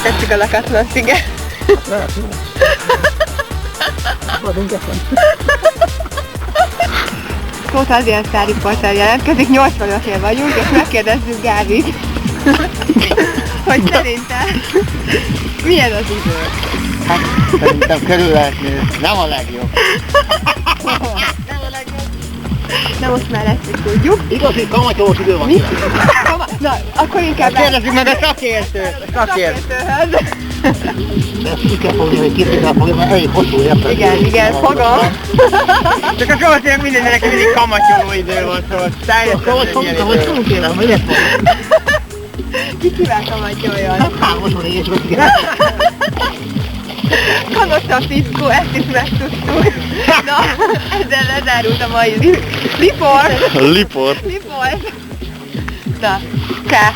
tetszik a lakatlan sziget. Lehet, jó. Vagyunk ezen. Tóth Adrián sztárriporter jelentkezik, 80-asén vagyunk, és megkérdezzük Gávit, hogy szerintem milyen az idő? Hát, szerintem körülhető. Nem a legjobb. Na most már ezt is tudjuk. Igazi kamatyolós idő van. Mi? Na, akkor inkább Kérdezzük meg a szakértőt. szakértőhöz. De ezt ki kell fogni, hogy két kell fogni, mert elég hosszú érted. Igen, fogom. Csak a szóval mindennek mindig kamatyoló idő van, szóval teljesen kérem, hogy ezt mondom. Ki kivel kamatyoljon? Hát hármasról és vagy igen. Kanossa fickó, ezt is megtudtuk. Na, ezzel lezárult a mai riport. Liport. Na, csá.